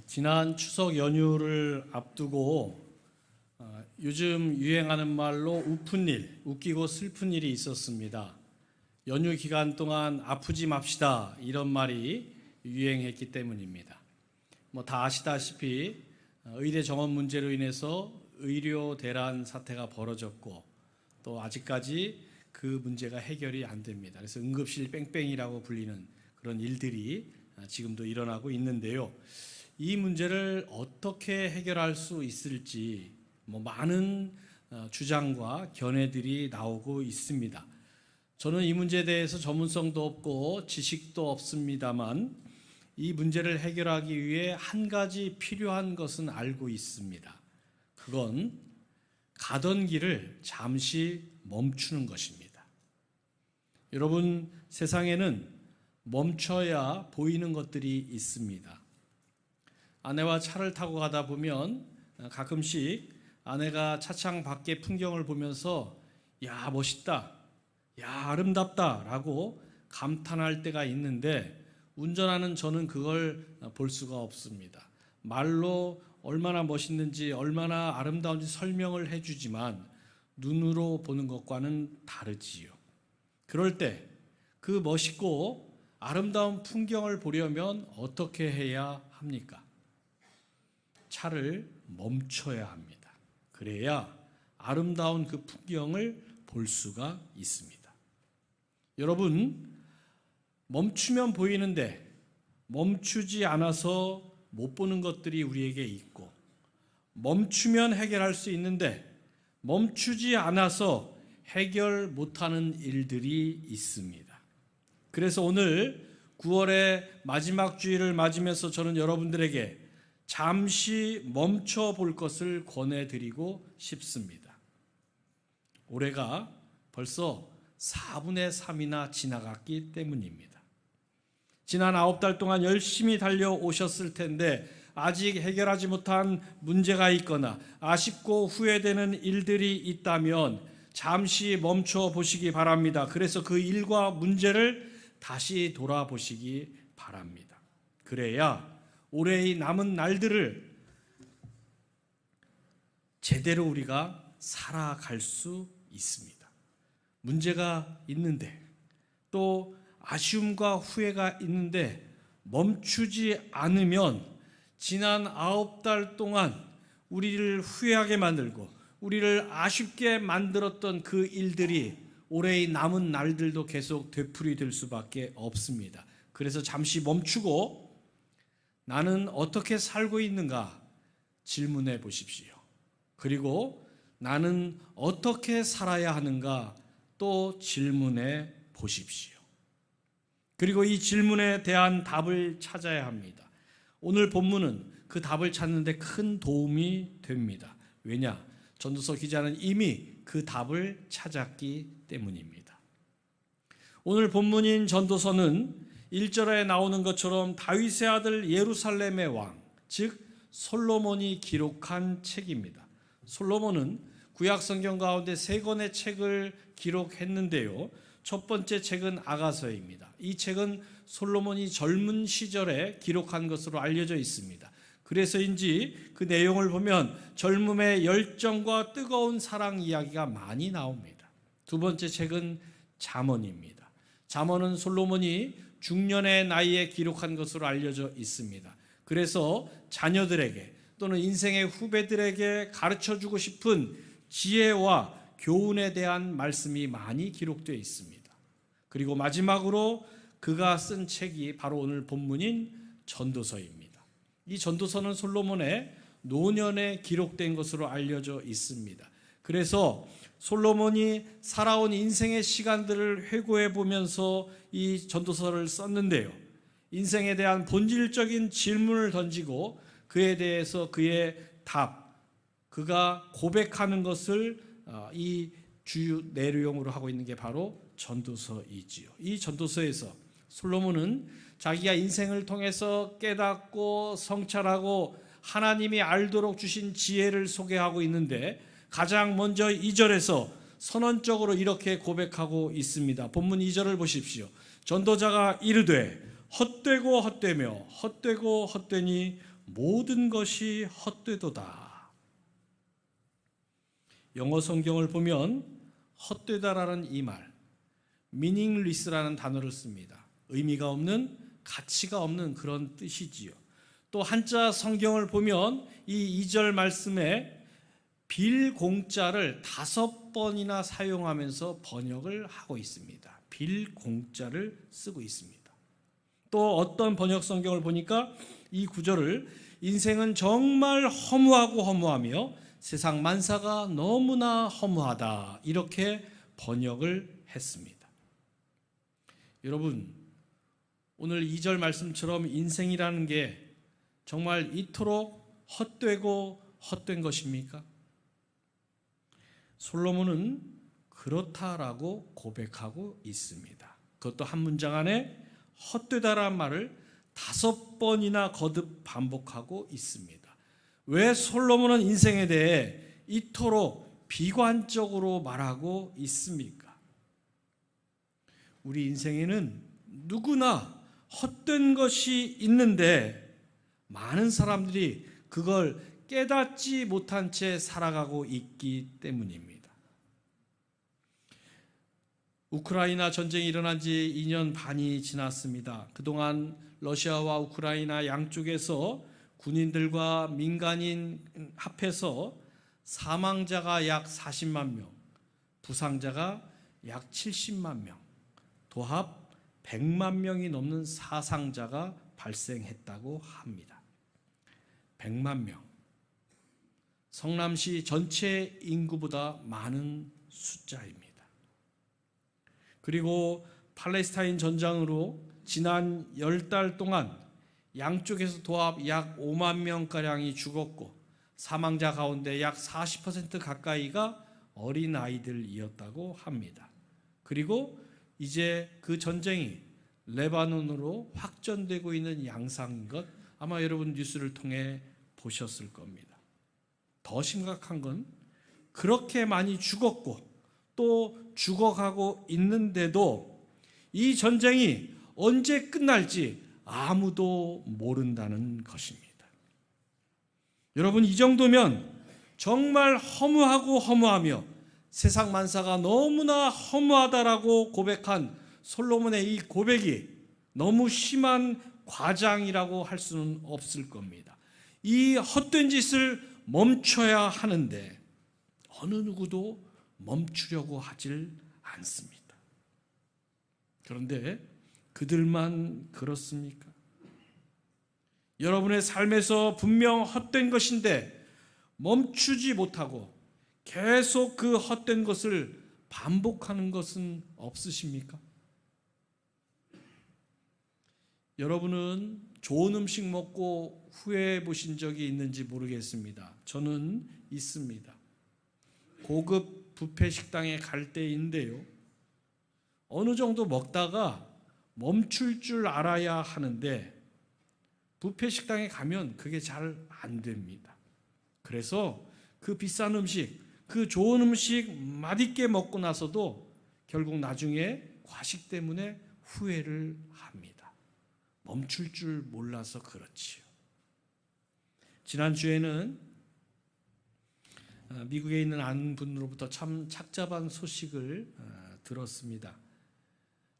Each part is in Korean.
지난 추석 연휴를 앞두고 요즘 유행하는 말로 웃픈 일, 웃기고 슬픈 일이 있었습니다. 연휴 기간 동안 아프지 맙시다 이런 말이 유행했기 때문입니다. 다 아시다시피 의대 정원 문제로 인해서 의료 대란 사태가 벌어졌고 또 아직까지 그 문제가 해결이 안 됩니다. 그래서 응급실 뺑뺑이라고 불리는 그런 일들이 지금도 일어나고 있는데요. 이 문제를 어떻게 해결할 수 있을지 많은 주장과 견해들이 나오고 있습니다. 저는 이 문제에 대해서 전문성도 없고 지식도 없습니다만 이 문제를 해결하기 위해 한 가지 필요한 것은 알고 있습니다. 그건 가던 길을 잠시 멈추는 것입니다. 여러분, 세상에는 멈춰야 보이는 것들이 있습니다. 아내와 차를 타고 가다 보면 가끔씩 아내가 차창 밖의 풍경을 보면서 야 멋있다, 야 아름답다 라고 감탄할 때가 있는데 운전하는 저는 그걸 볼 수가 없습니다. 말로 얼마나 멋있는지 얼마나 아름다운지 설명을 해주지만 눈으로 보는 것과는 다르지요. 그럴 때 그 멋있고 아름다운 풍경을 보려면 어떻게 해야 합니까? 차를 멈춰야 합니다. 그래야 아름다운 그 풍경을 볼 수가 있습니다. 여러분, 멈추면 보이는데 멈추지 않아서 못 보는 것들이 우리에게 있고 멈추면 해결할 수 있는데 멈추지 않아서 해결 못하는 일들이 있습니다. 그래서 오늘 9월의 마지막 주일을 맞으면서 저는 여러분들에게 잠시 멈춰 볼 것을 권해드리고 싶습니다. 올해가 벌써 4분의 3이나 지나갔기 때문입니다. 지난 9달 동안 열심히 달려오셨을 텐데 아직 해결하지 못한 문제가 있거나 아쉽고 후회되는 일들이 있다면 잠시 멈춰 보시기 바랍니다. 그래서 그 일과 문제를 다시 돌아보시기 바랍니다. 그래야 올해의 남은 날들을 제대로 우리가 살아갈 수 있습니다. 문제가 있는데 또 아쉬움과 후회가 있는데 멈추지 않으면 지난 9달 동안 우리를 후회하게 만들고 우리를 아쉽게 만들었던 그 일들이 올해의 남은 날들도 계속 되풀이될 수밖에 없습니다. 그래서 잠시 멈추고 나는 어떻게 살고 있는가 질문해 보십시오. 그리고 나는 어떻게 살아야 하는가 또 질문해 보십시오. 그리고 이 질문에 대한 답을 찾아야 합니다. 오늘 본문은 그 답을 찾는 데 큰 도움이 됩니다. 왜냐? 전도서 기자는 이미 그 답을 찾았기 때문입니다. 오늘 본문인 전도서는 1절에 나오는 것처럼 다윗의 아들 예루살렘의 왕, 즉 솔로몬이 기록한 책입니다. 솔로몬은 구약 성경 가운데 3권의 책을 기록했는데요. 첫 번째 책은 아가서입니다. 이 책은 솔로몬이 젊은 시절에 기록한 것으로 알려져 있습니다. 그래서인지 그 내용을 보면 젊음의 열정과 뜨거운 사랑 이야기가 많이 나옵니다. 두 번째 책은 잠언입니다. 잠언은 솔로몬이 중년의 나이에 기록한 것으로 알려져 있습니다. 그래서 자녀들에게 또는 인생의 후배들에게 가르쳐주고 싶은 지혜와 교훈에 대한 말씀이 많이 기록되어 있습니다. 그리고 마지막으로 그가 쓴 책이 바로 오늘 본문인 전도서입니다. 이 전도서는 솔로몬의 노년에 기록된 것으로 알려져 있습니다. 그래서 솔로몬이 살아온 인생의 시간들을 회고해 보면서 이 전도서를 썼는데요. 인생에 대한 본질적인 질문을 던지고 그에 대해서 그의 답, 그가 고백하는 것을 이 주요 내용으로 하고 있는 게 바로 전도서이지요. 이 전도서에서 솔로몬은 자기가 인생을 통해서 깨닫고 성찰하고 하나님이 알도록 주신 지혜를 소개하고 있는데 가장 먼저 2절에서 선언적으로 이렇게 고백하고 있습니다. 본문 2절을 보십시오. 전도자가 이르되 헛되고 헛되며 헛되고 헛되니 모든 것이 헛되도다. 영어 성경을 보면 헛되다라는 이 말, meaningless라는 단어를 씁니다. 의미가 없는, 가치가 없는 그런 뜻이지요. 또 한자 성경을 보면 이 2절 말씀에 빌 공자를 5번이나 사용하면서 번역을 하고 있습니다. 빌 공자를 쓰고 있습니다. 또 어떤 번역 성경을 보니까 이 구절을 인생은 정말 허무하고 허무하며 세상 만사가 너무나 허무하다, 이렇게 번역을 했습니다. 여러분, 오늘 2절 말씀처럼 인생이라는 게 정말 이토록 헛되고 헛된 것입니까? 솔로몬은 그렇다라고 고백하고 있습니다. 그것도 한 문장 안에 헛되다라는 말을 5번이나 거듭 반복하고 있습니다. 왜 솔로몬은 인생에 대해 이토록 비관적으로 말하고 있습니까? 우리 인생에는 누구나 헛된 것이 있는데 많은 사람들이 그걸 깨닫지 못한 채 살아가고 있기 때문입니다. 우크라이나 전쟁이 일어난 지 2년 반이 지났습니다. 그동안 러시아와 우크라이나 양쪽에서 군인들과 민간인 합해서 사망자가 약 40만 명, 부상자가 약 70만 명, 도합 100만 명이 넘는 사상자가 발생했다고 합니다. 100만 명. 성남시 전체 인구보다 많은 숫자입니다. 그리고 팔레스타인 전장으로 지난 10달 동안 양쪽에서 도합 약 5만 명가량이 죽었고 사망자 가운데 약 40% 가까이가 어린아이들이었다고 합니다. 그리고 이제 그 전쟁이 레바논으로 확전되고 있는 양상인 것 아마 여러분 뉴스를 통해 보셨을 겁니다. 더 심각한 건 그렇게 많이 죽었고 또 죽어가고 있는데도 이 전쟁이 언제 끝날지 아무도 모른다는 것입니다. 여러분, 이 정도면 정말 허무하고 허무하며 세상 만사가 너무나 허무하다라고 고백한 솔로몬의 이 고백이 너무 심한 과장이라고 할 수는 없을 겁니다. 이 헛된 짓을 멈춰야 하는데 어느 누구도 멈추려고 하질 않습니다. 그런데 그들만 그렇습니까? 여러분의 삶에서 분명 헛된 것인데 멈추지 못하고 계속 그 헛된 것을 반복하는 것은 없으십니까? 여러분은 좋은 음식 먹고 후회해 보신 적이 있는지 모르겠습니다. 저는 있습니다. 고급 뷔페 식당에 갈 때인데요. 어느 정도 먹다가 멈출 줄 알아야 하는데 뷔페 식당에 가면 그게 잘 안 됩니다. 그래서 그 비싼 음식, 그 좋은 음식 맛있게 먹고 나서도 결국 나중에 과식 때문에 후회를 합니다. 멈출 줄 몰라서 그렇지요. 지난주에는 미국에 있는 한 분으로부터 참 착잡한 소식을 들었습니다.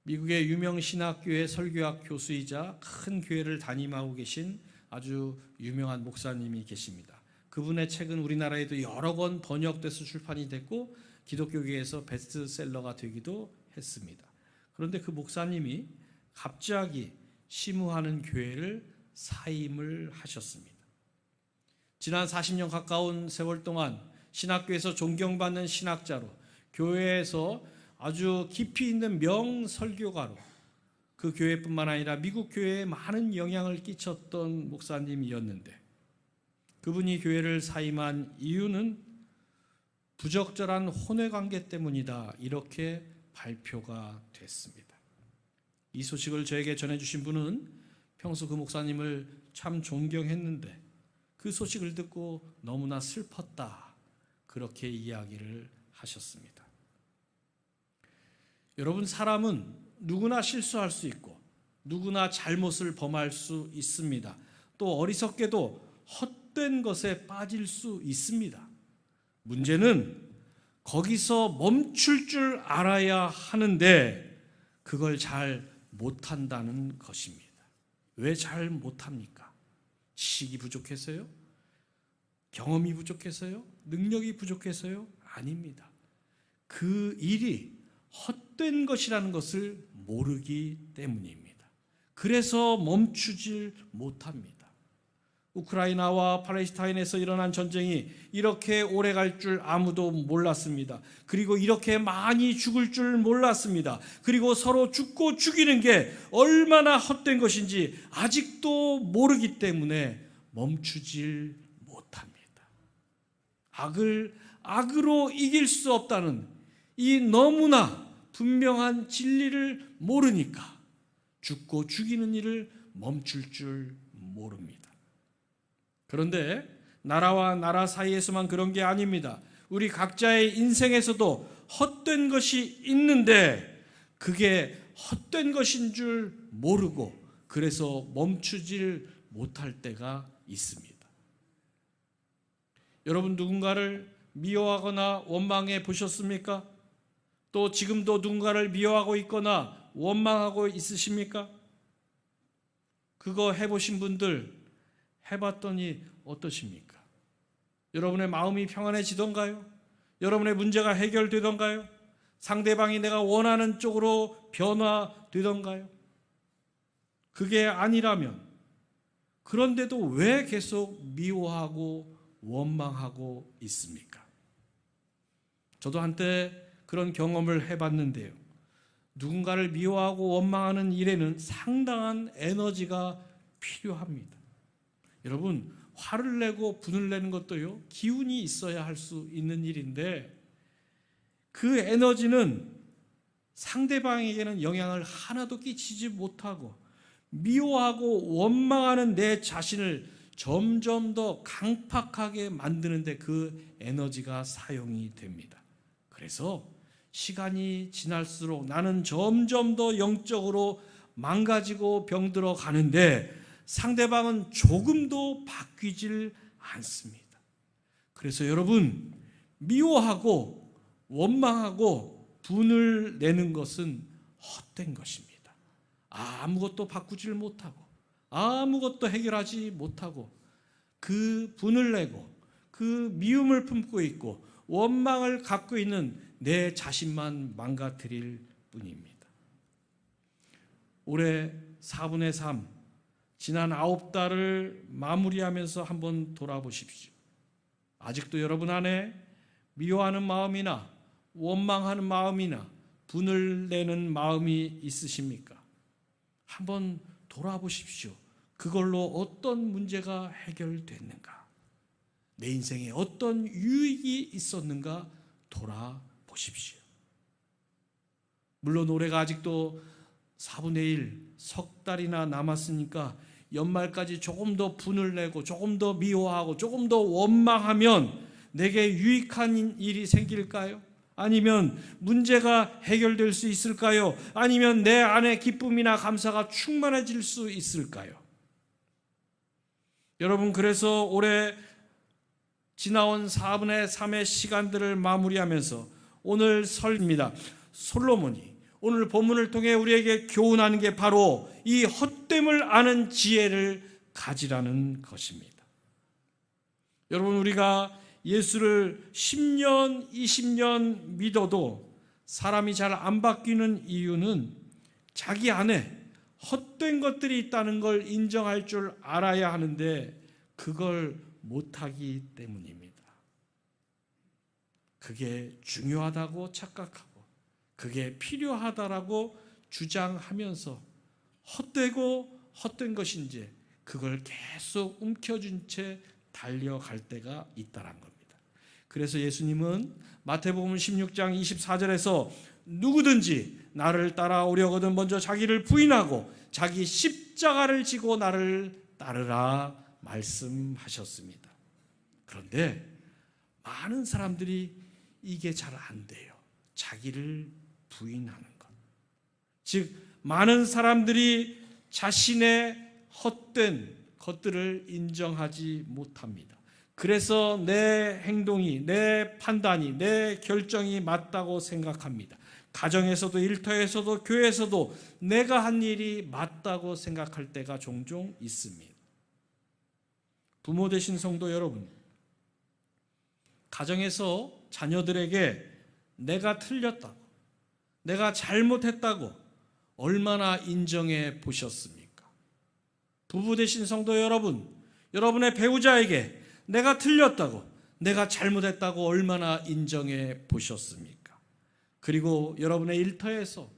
미국의 유명 신학교의 설교학 교수이자 큰 교회를 담임하고 계신 아주 유명한 목사님이 계십니다. 그분의 책은 우리나라에도 여러 권 번역돼서 출판이 됐고 기독교계에서 베스트셀러가 되기도 했습니다. 그런데 그 목사님이 갑자기 심우하는 교회를 사임을 하셨습니다. 지난 40년 가까운 세월 동안 신학교에서 존경받는 신학자로 교회에서 아주 깊이 있는 명설교가로 그 교회뿐만 아니라 미국 교회에 많은 영향을 끼쳤던 목사님이었는데 그분이 교회를 사임한 이유는 부적절한 혼외관계 때문이다, 이렇게 발표가 됐습니다. 이 소식을 저에게 전해주신 분은 평소 그 목사님을 참 존경했는데 그 소식을 듣고 너무나 슬펐다, 그렇게 이야기를 하셨습니다. 여러분, 사람은 누구나 실수할 수 있고 누구나 잘못을 범할 수 있습니다. 또 어리석게도 헛된 것에 빠질 수 있습니다. 문제는 거기서 멈출 줄 알아야 하는데 그걸 잘 못한다는 것입니다. 왜 잘 못합니까? 지식이 부족해서요? 경험이 부족해서요? 능력이 부족해서요? 아닙니다. 그 일이 헛된 것이라는 것을 모르기 때문입니다. 그래서 멈추질 못합니다. 우크라이나와 팔레스타인에서 일어난 전쟁이 이렇게 오래 갈 줄 아무도 몰랐습니다. 그리고 이렇게 많이 죽을 줄 몰랐습니다. 그리고 서로 죽고 죽이는 게 얼마나 헛된 것인지 아직도 모르기 때문에 멈추질 못합니다. 악을 악으로 이길 수 없다는 이 너무나 분명한 진리를 모르니까 죽고 죽이는 일을 멈출 줄 모릅니다. 그런데 나라와 나라 사이에서만 그런 게 아닙니다. 우리 각자의 인생에서도 헛된 것이 있는데 그게 헛된 것인 줄 모르고 그래서 멈추질 못할 때가 있습니다. 여러분 누군가를 미워하거나 원망해 보셨습니까? 또 지금도 누군가를 미워하고 있거나 원망하고 있으십니까? 그거 해보신 분들 해봤더니 어떠십니까? 여러분의 마음이 평안해지던가요? 여러분의 문제가 해결되던가요? 상대방이 내가 원하는 쪽으로 변화되던가요? 그게 아니라면 그런데도 왜 계속 미워하고 원망하고 있습니까? 저도 한때 그런 경험을 해봤는데요. 누군가를 미워하고 원망하는 일에는 상당한 에너지가 필요합니다. 여러분 화를 내고 분을 내는 것도요 기운이 있어야 할 수 있는 일인데 그 에너지는 상대방에게는 영향을 하나도 끼치지 못하고 미워하고 원망하는 내 자신을 점점 더 강팍하게 만드는데 그 에너지가 사용이 됩니다. 그래서 시간이 지날수록 나는 점점 더 영적으로 망가지고 병들어 가는데 상대방은 조금도 바뀌질 않습니다. 그래서 여러분 미워하고 원망하고 분을 내는 것은 헛된 것입니다. 아무것도 바꾸질 못하고 아무것도 해결하지 못하고 그 분을 내고 그 미움을 품고 있고 원망을 갖고 있는 내 자신만 망가뜨릴 뿐입니다. 올해 4분의 3 지난 9달을 마무리하면서 한번 돌아보십시오. 아직도 여러분 안에 미워하는 마음이나 원망하는 마음이나 분을 내는 마음이 있으십니까? 한번 돌아보십시오. 그걸로 어떤 문제가 해결됐는가? 내 인생에 어떤 유익이 있었는가 돌아보십시오. 물론 올해가 아직도 4분의 1, 석 달이나 남았으니까 연말까지 조금 더 분을 내고 조금 더 미워하고 조금 더 원망하면 내게 유익한 일이 생길까요? 아니면 문제가 해결될 수 있을까요? 아니면 내 안에 기쁨이나 감사가 충만해질 수 있을까요? 여러분 그래서 올해 지나온 4분의 3의 시간들을 마무리하면서 오늘 설입니다. 솔로몬이 오늘 본문을 통해 우리에게 교훈하는 게 바로 이 헛됨을 아는 지혜를 가지라는 것입니다. 여러분 우리가 예수를 10년, 20년 믿어도 사람이 잘 안 바뀌는 이유는 자기 안에 헛된 것들이 있다는 걸 인정할 줄 알아야 하는데 그걸 못하기 때문입니다. 그게 중요하다고 착각하고 그게 필요하다라고 주장하면서 헛되고 헛된 것인지 그걸 계속 움켜쥔 채 달려갈 때가 있다는 겁니다. 그래서 예수님은 마태복음 16장 24절에서 누구든지 나를 따라오려거든 먼저 자기를 부인하고 자기 십자가를 지고 나를 따르라 말씀하셨습니다. 그런데 많은 사람들이 이게 잘 안 돼요. 자기를 부인하는 것. 즉 많은 사람들이 자신의 헛된 것들을 인정하지 못합니다. 그래서 내 행동이, 내 판단이, 내 결정이 맞다고 생각합니다. 가정에서도 일터에서도 교회에서도 내가 한 일이 맞다고 생각할 때가 종종 있습니다. 부모 되신 성도 여러분, 가정에서 자녀들에게 내가 틀렸다고, 내가 잘못했다고 얼마나 인정해 보셨습니까? 부부 되신 성도 여러분, 여러분의 배우자에게 내가 틀렸다고, 내가 잘못했다고 얼마나 인정해 보셨습니까? 그리고 여러분의 일터에서,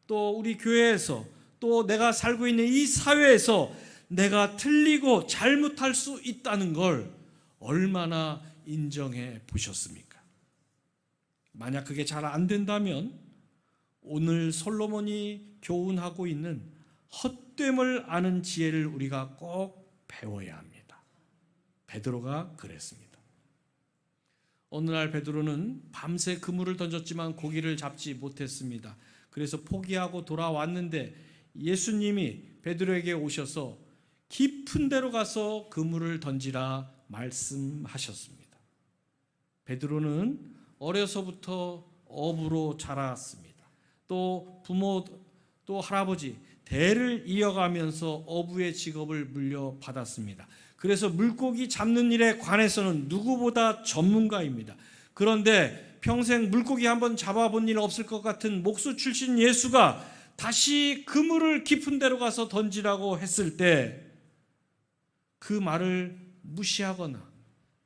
또 우리 교회에서, 또 내가 살고 있는 이 사회에서 내가 틀리고 잘못할 수 있다는 걸 얼마나 인정해 보셨습니까? 만약 그게 잘 안 된다면 오늘 솔로몬이 교훈하고 있는 헛됨을 아는 지혜를 우리가 꼭 배워야 합니다. 베드로가 그랬습니다. 어느 날 베드로는 밤새 그물을 던졌지만 고기를 잡지 못했습니다. 그래서 포기하고 돌아왔는데 예수님이 베드로에게 오셔서 깊은 데로 가서 그물을 던지라 말씀하셨습니다. 베드로는 어려서부터 어부로 자랐습니다. 또 부모, 또 할아버지 대를 이어가면서 어부의 직업을 물려받았습니다. 그래서 물고기 잡는 일에 관해서는 누구보다 전문가입니다. 그런데 평생 물고기 한번 잡아본 일 없을 것 같은 목수 출신 예수가 다시 그물을 깊은 데로 가서 던지라고 했을 때 그 말을 무시하거나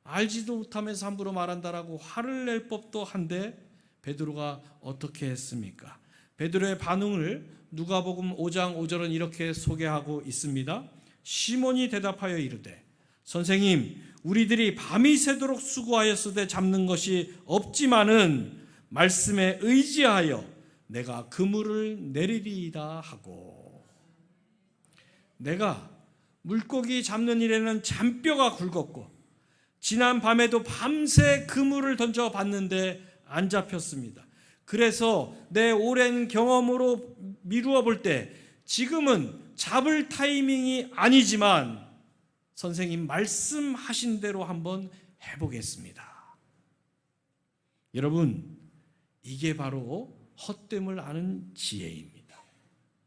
알지도 못하면서 함부로 말한다라고 화를 낼 법도 한데 베드로가 어떻게 했습니까? 베드로의 반응을 누가복음 5장 5절은 이렇게 소개하고 있습니다. 시몬이 대답하여 이르되 선생님, 우리들이 밤이 새도록 수고하였으되 잡는 것이 없지만은 말씀에 의지하여 내가 그물을 내리리이다 하고. 내가 물고기 잡는 일에는 잔뼈가 굵었고 지난 밤에도 밤새 그물을 던져봤는데 안 잡혔습니다. 그래서 내 오랜 경험으로 미루어 볼 때 지금은 잡을 타이밍이 아니지만 선생님 말씀하신 대로 한번 해보겠습니다. 여러분, 이게 바로 헛됨을 아는 지혜입니다.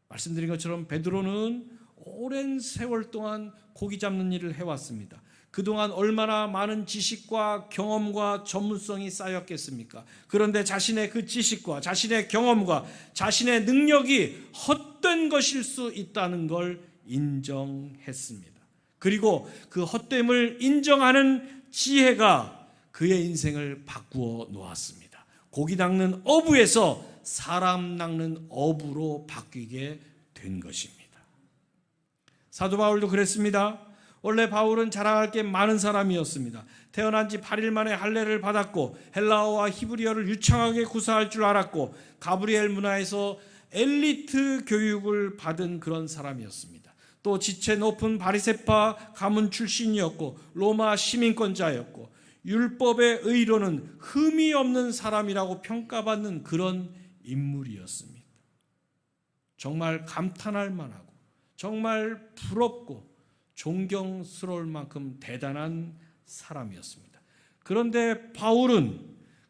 말씀드린 것처럼 베드로는 오랜 세월 동안 고기 잡는 일을 해왔습니다. 그동안 얼마나 많은 지식과 경험과 전문성이 쌓였겠습니까? 그런데 자신의 그 지식과 자신의 경험과 자신의 능력이 헛된 것일 수 있다는 걸 인정했습니다. 그리고 그 헛됨을 인정하는 지혜가 그의 인생을 바꾸어 놓았습니다. 고기 낚는 어부에서 사람 낚는 어부로 바뀌게 된 것입니다. 사도 바울도 그랬습니다. 원래 바울은 자랑할 게 많은 사람이었습니다. 태어난 지 8일 만에 할례를 받았고 헬라어와 히브리어를 유창하게 구사할 줄 알았고 가브리엘 문화에서 엘리트 교육을 받은 그런 사람이었습니다. 또 지체 높은 바리새파 가문 출신이었고 로마 시민권자였고 율법의 의로는 흠이 없는 사람이라고 평가받는 그런 인물이었습니다. 정말 감탄할 만하고 정말 부럽고 존경스러울 만큼 대단한 사람이었습니다. 그런데 바울은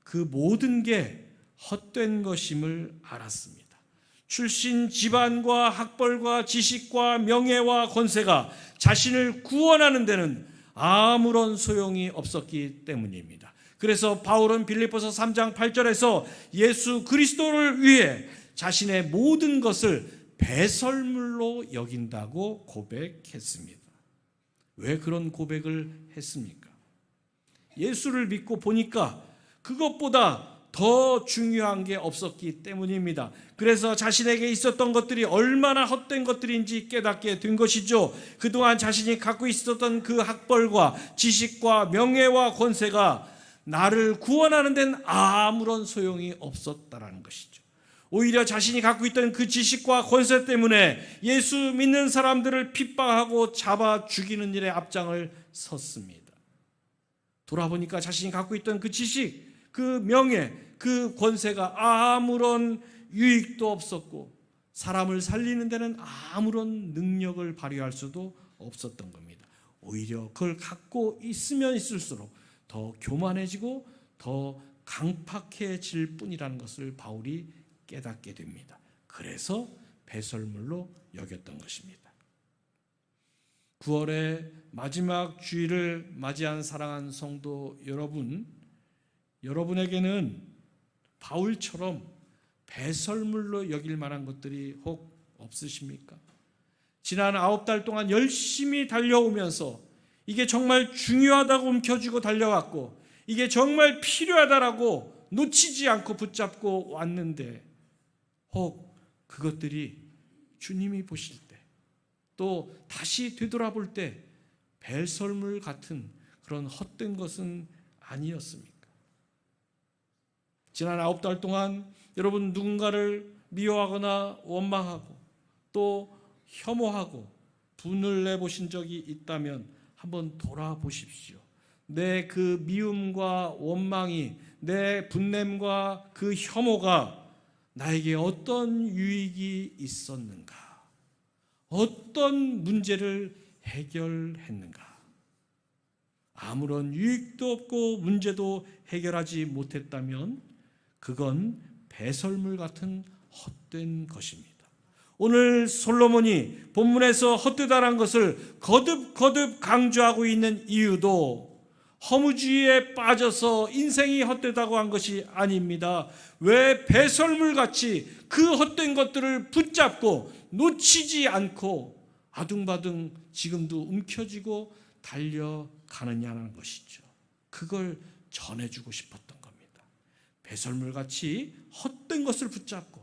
그 모든 게 헛된 것임을 알았습니다. 출신 집안과 학벌과 지식과 명예와 권세가 자신을 구원하는 데는 아무런 소용이 없었기 때문입니다. 그래서 바울은 빌립보서 3장 8절에서 예수 그리스도를 위해 자신의 모든 것을 배설물로 여긴다고 고백했습니다. 왜 그런 고백을 했습니까? 예수를 믿고 보니까 그것보다 더 중요한 게 없었기 때문입니다. 그래서 자신에게 있었던 것들이 얼마나 헛된 것들인지 깨닫게 된 것이죠. 그동안 자신이 갖고 있었던 그 학벌과 지식과 명예와 권세가 나를 구원하는 데는 아무런 소용이 없었다라는 것이죠. 오히려 자신이 갖고 있던 그 지식과 권세 때문에 예수 믿는 사람들을 핍박하고 잡아 죽이는 일에 앞장을 섰습니다. 돌아보니까 자신이 갖고 있던 그 지식, 그 명예, 그 권세가 아무런 유익도 없었고 사람을 살리는 데는 아무런 능력을 발휘할 수도 없었던 겁니다. 오히려 그걸 갖고 있으면 있을수록 더 교만해지고 더 강팍해질 뿐이라는 것을 바울이 깨닫게 됩니다. 그래서 배설물로 여겼던 것입니다. 9월의 마지막 주일을 맞이한 사랑하는 성도 여러분, 여러분에게는 바울처럼 배설물로 여길 만한 것들이 혹 없으십니까? 지난 9달 동안 열심히 달려오면서 이게 정말 중요하다고 움켜쥐고 달려왔고 이게 정말 필요하다라고 놓치지 않고 붙잡고 왔는데 혹 그것들이 주님이 보실 때 또 다시 되돌아볼 때 배설물 같은 그런 헛된 것은 아니었습니까? 지난 9달 동안 여러분 누군가를 미워하거나 원망하고 또 혐오하고 분을 내보신 적이 있다면 한번 돌아보십시오. 내 그 미움과 원망이, 내 분냄과 그 혐오가 나에게 어떤 유익이 있었는가? 어떤 문제를 해결했는가? 아무런 유익도 없고 문제도 해결하지 못했다면 그건 배설물 같은 헛된 것입니다. 오늘 솔로몬이 본문에서 헛되다라는 것을 거듭 강조하고 있는 이유도 허무주의에 빠져서 인생이 헛되다고 한 것이 아닙니다. 왜 배설물같이 그 헛된 것들을 붙잡고 놓치지 않고 아둥바둥 지금도 움켜쥐고 달려가느냐는 것이죠. 그걸 전해주고 싶었던 겁니다. 배설물같이 헛된 것을 붙잡고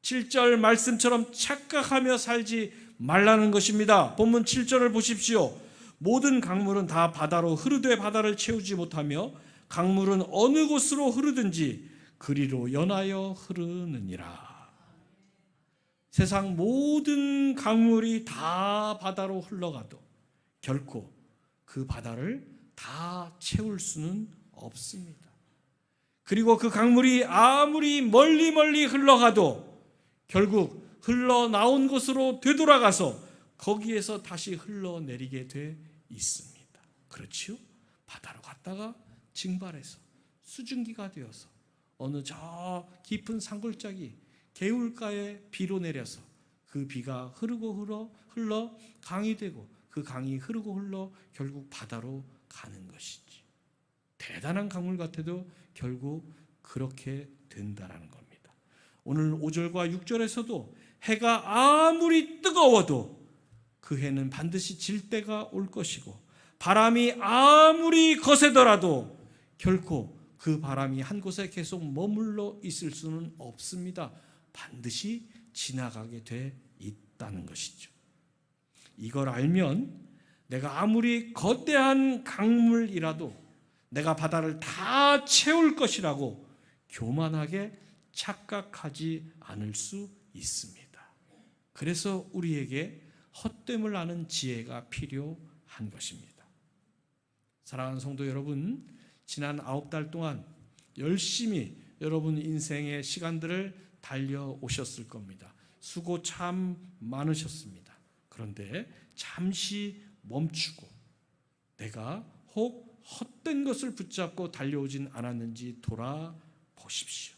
7절 말씀처럼 착각하며 살지 말라는 것입니다. 본문 7절을 보십시오. 모든 강물은 다 바다로 흐르되 바다를 채우지 못하며 강물은 어느 곳으로 흐르든지 그리로 연하여 흐르느니라. 세상 모든 강물이 다 바다로 흘러가도 결코 그 바다를 다 채울 수는 없습니다. 그리고 그 강물이 아무리 멀리 흘러가도 결국 흘러나온 곳으로 되돌아가서 거기에서 다시 흘러내리게 돼 있습니다. 그렇지요? 바다로 갔다가 증발해서 수증기가 되어서 어느 저 깊은 산골짜기 개울가에 비로 내려서 그 비가 흐르고 흘러 강이 되고 그 강이 흐르고 흘러 결국 바다로 가는 것이지. 대단한 강물 같아도 결국 그렇게 된다라는 겁니다. 오늘 5절과 6절에서도 해가 아무리 뜨거워도 그 해는 반드시 질 때가 올 것이고 바람이 아무리 거세더라도 결코 그 바람이 한 곳에 계속 머물러 있을 수는 없습니다. 반드시 지나가게 돼 있다는 것이죠. 이걸 알면 내가 아무리 거대한 강물이라도 내가 바다를 다 채울 것이라고 교만하게 착각하지 않을 수 있습니다. 그래서 우리에게 헛됨을 아는 지혜가 필요한 것입니다. 사랑하는 성도 여러분, 지난 9달 동안 열심히 여러분 인생의 시간들을 달려오셨을 겁니다. 수고 참 많으셨습니다. 그런데 잠시 멈추고 내가 혹 헛된 것을 붙잡고 달려오진 않았는지 돌아보십시오.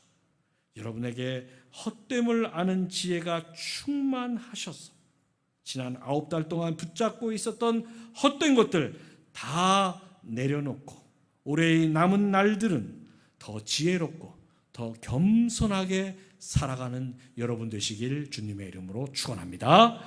여러분에게 헛됨을 아는 지혜가 충만하셔서 지난 9달 동안 붙잡고 있었던 헛된 것들 다 내려놓고 올해의 남은 날들은 더 지혜롭고 더 겸손하게 살아가는 여러분 되시길 주님의 이름으로 축원합니다.